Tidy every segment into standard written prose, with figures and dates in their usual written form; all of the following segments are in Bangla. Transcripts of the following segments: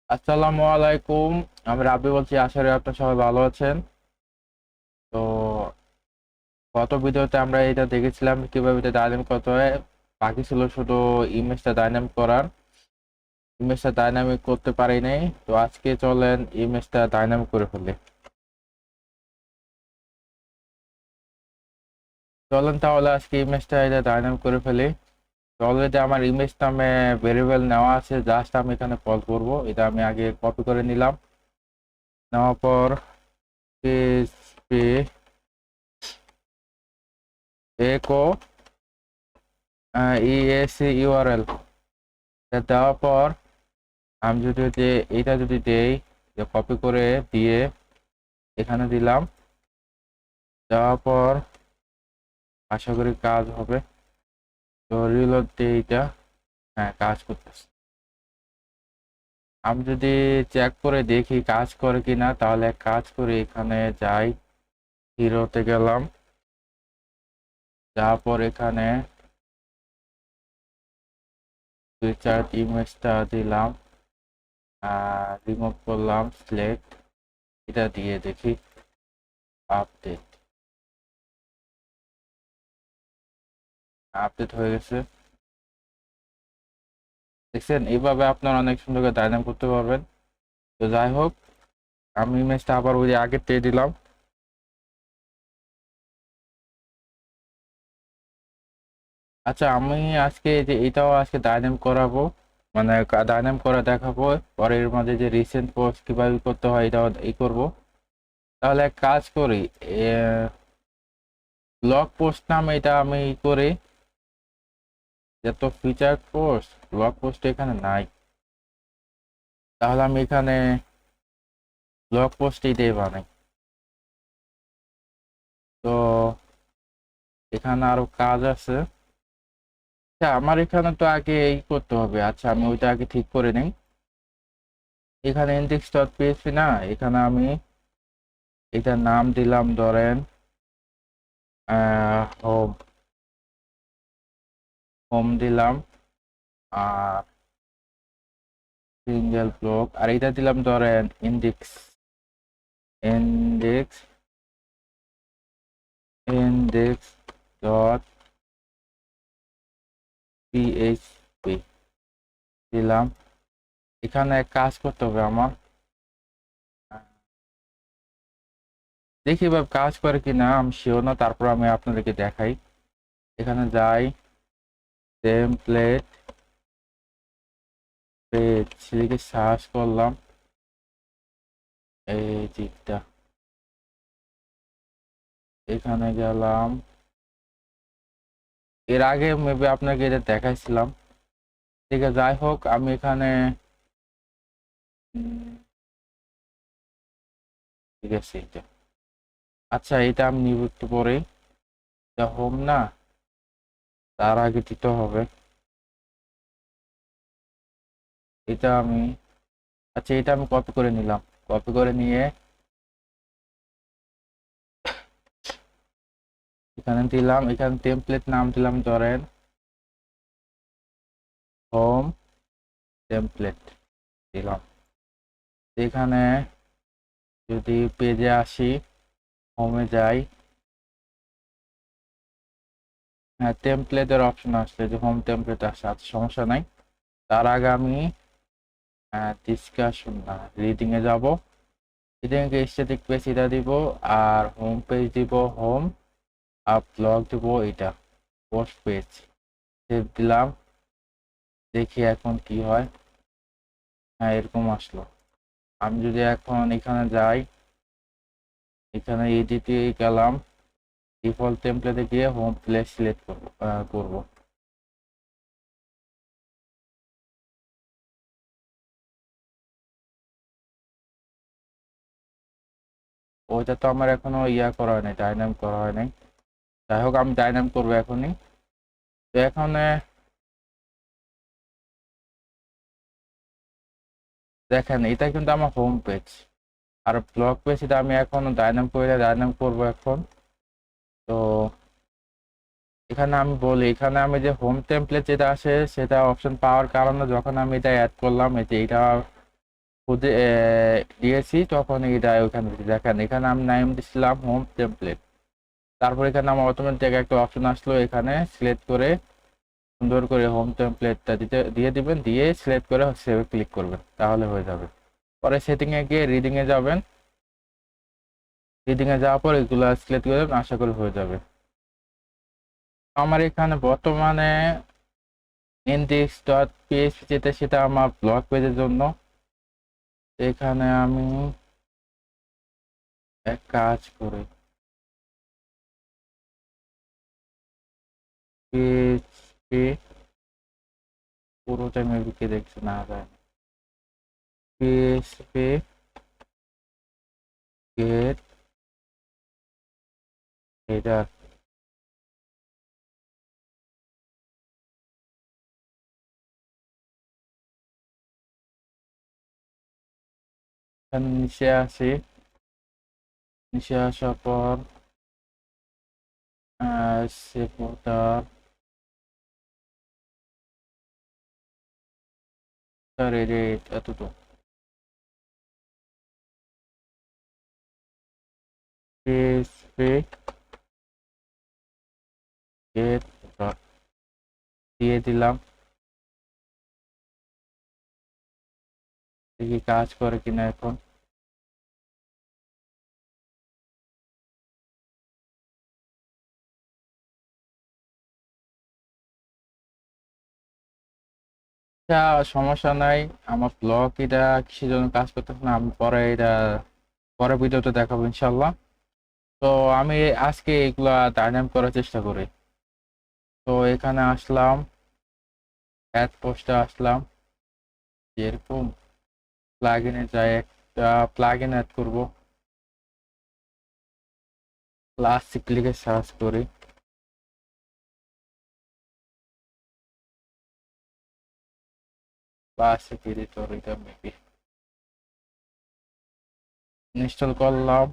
আসসালামু আলাইকুম। আমি রাব্বি বলছি, আশা করি আপনার সবাই ভালো আছেন। তো গত ভিডিওতে আমরা এটা দেখেছিলাম কিভাবে এটা ডায়নামিক করতে হয়। বাকি ছিল শুধু ইমেজটা ডায়নামিক করার। ইমেজটা ডায়নামিক করতে পারি নাই, তো আজকে চলেন ইমেজটা ডায়নামিক করে ফেলি। চলেন তাহলে আজকে ইমেজটা এটা ডায়নামিক করে ফেলি। তো অলরেডি আমার ইমেজ নামে ভেরিয়েবল নেওয়া আছে, জাস্ট আমি এখানে কল করব। এটা আমি আগে কপি করে নিলাম। নেওয়ার পর পিএইচপি একো ইএসি ইউআরএল দেওয়ার পর আমি যদি এটা যদি দেই, যে কপি করে দিয়ে এখানে দিলাম, দেওয়ার পর আশা করি কাজ হবে। তো রিলোড দিয়ে এটা, হ্যাঁ কাজ করতেছে। আমি যদি চেক করে দেখি কাজ করে কিনা, তাহলে এক কাজ করি, এখানে যাই, হিরোতে গেলাম, যাওয়ার পর এখানে ফিচার ইমেজটা দিলাম, রিমুভ করলাম, সিলেক্ট, এটা দিয়ে দেখি আপডেট। আপডেট হয়ে গেছে, দেখছেন? এইভাবে আপনারা অনেক সুন্দর করে ডায়নামিক করতে পারবেন। তো যাই হোক, আমি ইমেজটা আবার ওই যে আগে দিয়ে দিলাম। আচ্ছা, আমি আজকে যে এটাও আজকে ডায়নামিক করাবো, মানে ডায়নামিক করে দেখাবো। পরে এর মাঝে যে রিসেন্ট পোস্ট কিভাবে করতে হয় এটাও করবো। তাহলে এক কাজ করি, ব্লগ পোস্ট নামে এটা আমি করি। যত ফিচার পোস্ট, ব্লগ পোস্ট এখানে নাই, তাহলে আমি এখানে ব্লগ পোস্ট এটাই বানাই। তো এখানে আরো কাজ আছে। আচ্ছা, আমার এখানে তো আগে এই করতে হবে। আচ্ছা, আমি ওইটা আগে ঠিক করে নিই। এখানে ইন্ডেক্স ডট পিএইচপি না, এখানে আমি এটার নাম দিলাম ধরেন হোম। হোম দিলাম, আর সিঙ্গেল ব্লক, আর এটা দিলাম ধরেন index. Index index dot PHP দিলাম। এখানে এক কাজ করতে হবে আমার, দেখি এবার কাজ করে কিনা, আমি শিওর না, তারপর আমি আপনাদেরকে দেখাই। এখানে যাই, টেমপ্লেট পেজ লিখে সার্চ করলাম, এই দিকটা, এখানে গেলাম। এর আগে মেবি আপনাকে এটা দেখাইছিলাম। ঠিক আছে, যাই হোক, আমি এখানে ঠিক আছে এটা। আচ্ছা, এটা আমি নিব একটু পরে, এটা হোম না, তার আগে দিতে হবে এটা আমি। আচ্ছা, এটা আমি কপি করে নিলাম। কপি করে নিয়ে এখানে দিলাম, এখানে টেমপ্লেট নাম দিলাম ধরেন হোম টেমপ্লেট দিলাম। এখানে যদি পেজে আসি, হোমে যাই, হ্যাঁ টেমপ্লেটের অপশন আসছে, যে হোম টেমপ্লেট আসছে, আচ্ছা সমস্যা নাই। তার আগে আমি ডিসকাশন না, রিডিং এ যাব। রিডিং এ স্ট্যাটিক পেজ এটা দিব, আর হোম পেজ দিব হোম, আর ব্লগ দিব এটা পোস্ট পেজ। সেভ দিলাম, দেখি এখন কি হয়। হ্যাঁ, এরকম আসলো। আমি যদি এখন এখানে যাই, এখানে এডিটে গেলাম, ডিফল্ট টেমপ্লেটে গিয়ে হোম প্লেস সিলেক্ট করব। ওইটা তো আমার এখনো ইয়া করা হয় নাই, ডাইনামিক করা হয় নাই। যাই হোক, আমি ডাইনামিক করবো এখনই। তো এখানে দেখেন, এটা কিন্তু আমার হোম পেজ, আর ব্লগ পেজ এটা আমি এখনো ডাইনামিক করবো এখন। তো এখানে আমি বলি, এখানে আমি যে হোম টেমপ্লেট যেটা আসে সেটা অপশন পাওয়ার কারণে যখন আমি এটা অ্যাড করলাম, এই যে এটা খুঁজে দিয়েছি, তখন এটা ওখানে দেখেন এখানে আমি নাম দিছিলাম হোম টেমপ্লেট। তারপর এখানে আমার অটোমেটিক একটা অপশন আসলো, এখানে সিলেক্ট করে সুন্দর করে হোম টেমপ্লেটটা দিয়ে দিবেন, দিয়ে সিলেক্ট করে সেভে ক্লিক করবেন, তাহলে হয়ে যাবে। পরে সেটিং এ গিয়ে রিডিং এ যাবেন, রিডিং এ যাওয়ার পর এগুলো সিলেক্ট করবেন, আশা করি হয়ে যাবে। আমার এখানে বর্তমানে index.php যেটা, সেটা আমার ব্লগ পেজের জন্য। এখানে আমি এক কাজ করি, পিএইচপি পুরোটা মেবি কে দেখছে না যায়, পিএইচপি গেট এটা এখানে নিচে আসি, নিচে আসার পর সেপোর্টার এডিট এতটুকু, পিএইচপি গেট দিয়ে দিলাম, দেখি কাজ করে কিনা এখন। আচ্ছা, সমস্যা নাই। আমার ব্লগ এটা কিসের জন্য কাজ করতেছে না, আমি পরে এটা পরে ভিডিওতে দেখাবো ইনশাল্লাহ। তো আমি আজকে এগুলা ডাইনামিক করার চেষ্টা করি। তো এখানে আসলাম, অ্যাড পোস্টে আসলাম, এরকম প্লাগইনে যাই, একটা প্লাগইন অ্যাড করবো, ক্লাসিক লিখে সার্চ করি, ক্লাসিক এডিটর এটা মেবি ইনস্টল করলাম।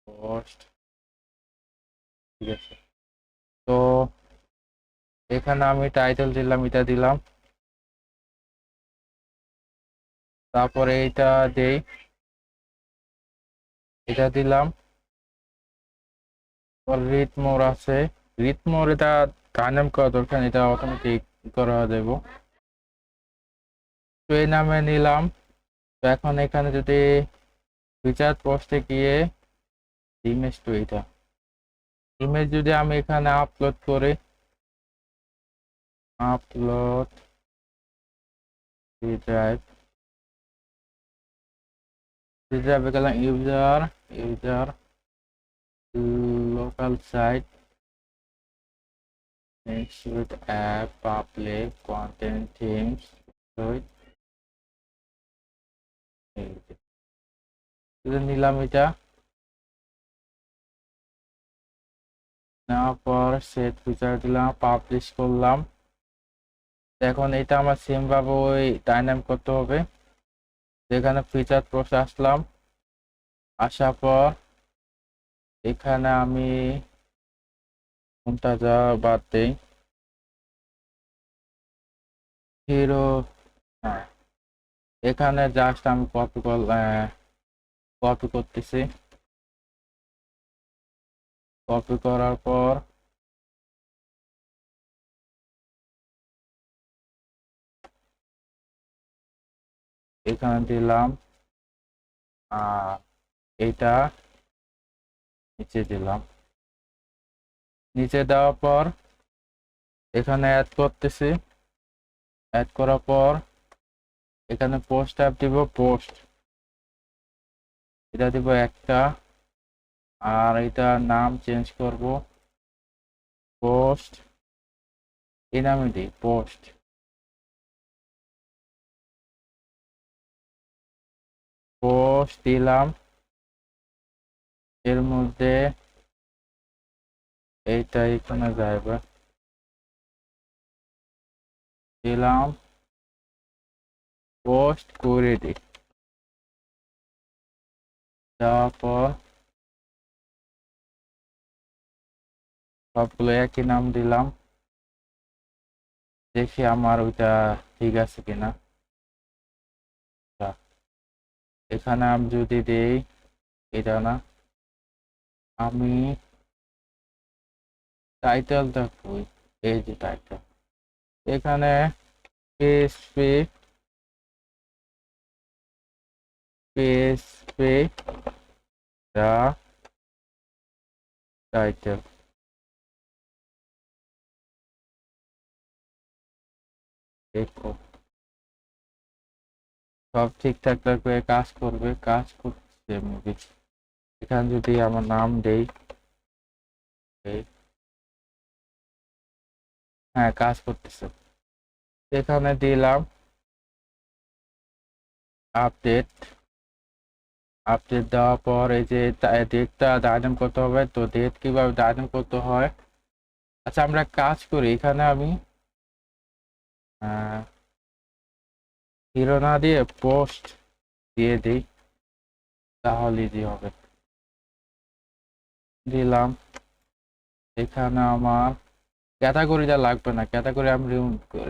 পোস্ট, ঠিক আছে। তো এখানে আমি টাইটেল দিলাম, এটা দিলাম, তারপরে এটা দেই, এটা দিলাম। রিড মোর আছে, রিড মোর এটা ডাইনামিক করা দরকার, এটা অটোমেটিক করা যাবে। তো এই নামে নিলাম। তো এখন এখানে যদি ফিচার পোস্টে গিয়ে ইমেজ, তো এটা ইমেজ যদি আমি এখানে আপলোড করি, আপলোড ড্রাইভ, ড্রাইভে গেলাম, user user local site, next with app public content themes with নিলাম এটা, নেওয়ার পর সেট ফিচার দিলাম, পাবলিশ করলাম। এখন এটা আমার সেম ভাবে ওই ডাইনামিক করতে হবে। যেখানে ফিচার পোস্ট আসলাম, আসার পর এখানে আমি কোনটা যা বাদ দেই, হিরো, হ্যাঁ, এখানে জাস্ট আমি কপি করতেছি, কপি করার পর এখানে দিলাম, আর এটা নিচে দিলাম। নিচে দেওয়ার পর এখানে অ্যাড করতেছি, অ্যাড করার পর এখানে পোস্ট ট্যাব দিব, পোস্ট এটা দিব একটা, আর এটা নাম চেঞ্জ করব, পোস্ট, এই নামে দিই পোস্ট, পোস্ট দিলাম। এর মধ্যে এইটা এখানে যাইবে, দিলাম, পোস্ট করে দিই, দেওয়ার পর সবগুলো একই নাম দিলাম, দেখি আমার ওইটা ঠিক আছে কিনা। এখানে আমি যদি দেই, এটা না, আমি টাইটেলটা কই, এই যে টাইটেল, এখানে পিএসপি পিএসপি দা টাইটেল, দেখো সব ঠিকঠাক থাকবে, কাজ করবে, কাজ করছে মুভি। এখানে যদি আমার নাম দেই, হ্যাঁ কাজ করতেছে। এখানে দিলাম আপডেট, আপডেট দেওয়ার পর এই যে ডেটটা ডায়নাম করতে হবে, তো ডেট কিভাবে ডায়নাম করতে হয়। আচ্ছা আমরা কাজ করি, এখানে আমি হিরো না দিয়ে পোস্ট দিয়ে দিই, তাহলে ইজি হবে। দিলাম, এখানে আমার ক্যাটাগরিটা লাগবে না, ক্যাটাগরি আমি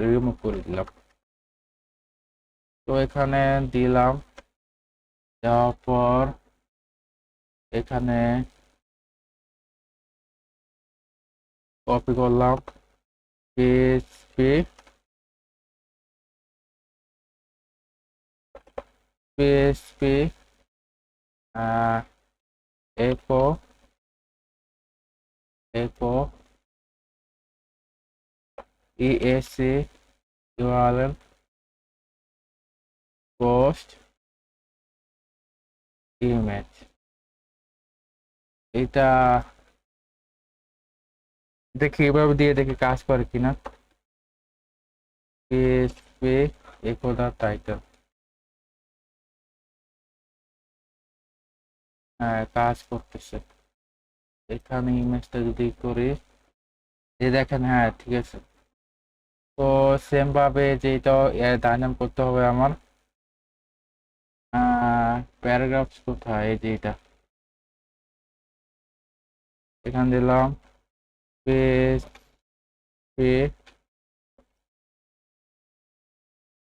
রিমুভ করে দিলাম। তো এখানে দিলাম, দেওয়ার পর এখানে কপি করলাম, পিএইচপি পিএইচপি একো একো ইএসসি ইউআরএল পোস্ট ইমেজ। এটা দেখি এভাবে দিয়ে দেখি কাজ করে কিনা। পিএইচপি একো দা টাইটেল, হ্যাঁ কাজ করতেছে। এখানে ইমেজটা যদি করি, এই দেখেন, হ্যাঁ ঠিক আছে। তো সেম ভাবে যেটা ডায়নাম করতে হবে আমার, প্যারাগ্রাফস কোথায়, এই যে এটা, এখানে দিলাম পেজ পে,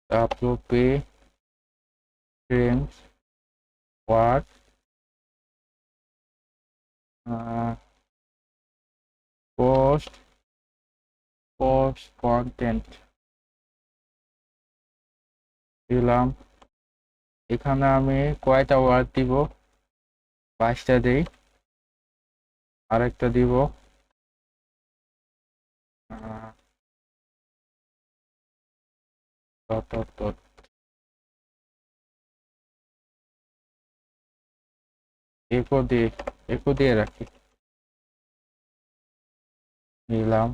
তারপর পে frames word post post content দিলাম। এখানে আমি কয়টা ওয়ার্ড দিব, 5টা দিই, আরেকটা দিব ডট ডট ডট, একো দিয়ে রাখি, দিলাম।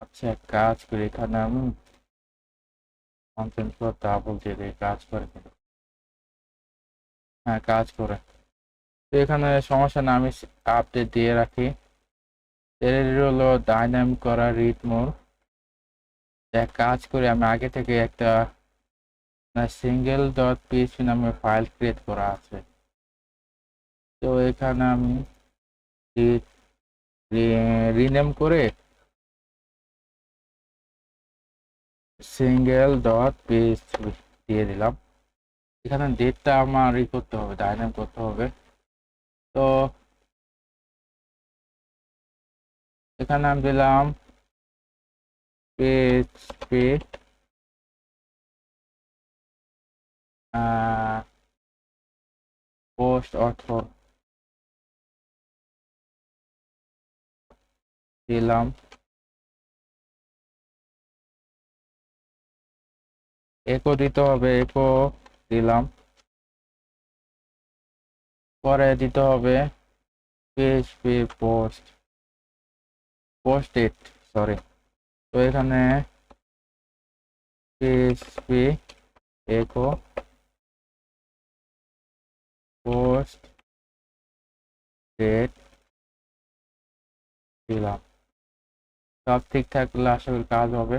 আচ্ছা এক কাজ করি, এখানে আমি কন্টেন্ট ফর ডাবল দিয়ে দিই, কাজ করে কিনা। হ্যাঁ কাজ করে। তো এখানে সমস্যা না, আমি আপডেট দিয়ে রাখি। এর হলো ডাইনামিক করা রিড মোর। এক কাজ করে, আমি আগে থেকে একটা সিঙ্গেল ডট পিএইচপি নামে ফাইল ক্রিয়েট করা আছে। তো এখানে আমি রিনেম করে সিঙ্গেল ডট পিএইচপি দিয়ে দিলাম। এখানে ডেটটা আমার করতে হবে, ডাইনাম করতে হবে। তো এখানে আমি দিলাম পিএইচপি পোস্ট অথর দিলাম। একো দিতে হবে, একো দিলাম। পরে দিতে হবে পিএইচপি পোস্টেড, সরি। তো এখানে পিএইচপি একো পোস্ট ডেট দিলাম। সব ঠিক থাকলে আশা করি কাজ হবে।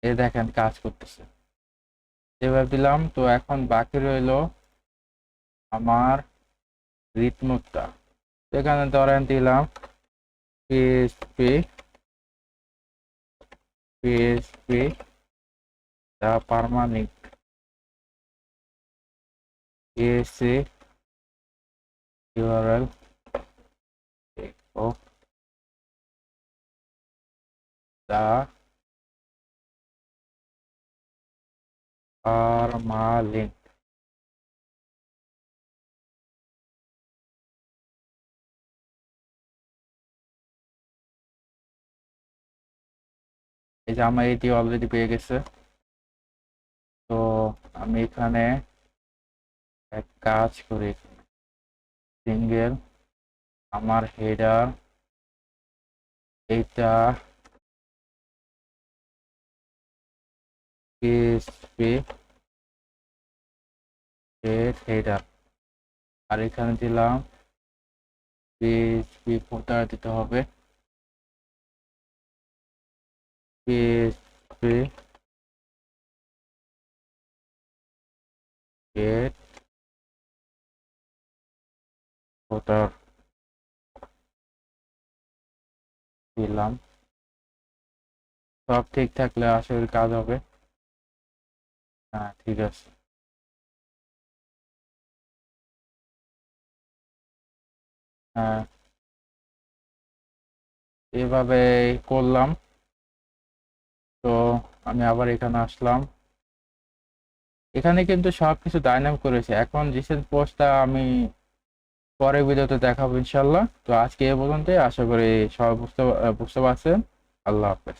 এ দেখেন, কাজ করতেছে, এবার দিলাম। তো এখন বাকি রইলো আমার রিথমটা। এখানে ধরেন দিলাম PSP PSP the permanent AC URL of the permalink। এই যে আমার এটি অলরেডি পেয়ে গেছে। তো আমি এখানে এক কাজ করি, সিঙ্গেল আমার হেডার এইটা পিএসপি হেডার, আর এখানে দিলাম পিএসপি ফুটার দিতে হবে, পিএসপি গেট ফুটার দিলাম। সব ঠিক থাকলে আশা করি কাজ হবে। হ্যাঁ ঠিক আছে। হ্যাঁ এভাবে করলাম। তো আমি আবার এখানে আসলাম, এখানে কিন্তু সবকিছু ডাইনামিক করেছে। এখন রিসেন্ট পোস্টটা আমি পরের ভিডিওতে দেখাবো ইনশাল্লাহ। তো আজকে এ পর্যন্তই, আশা করি সবাই বুঝতে পারছেন। আল্লাহ হাফেজ।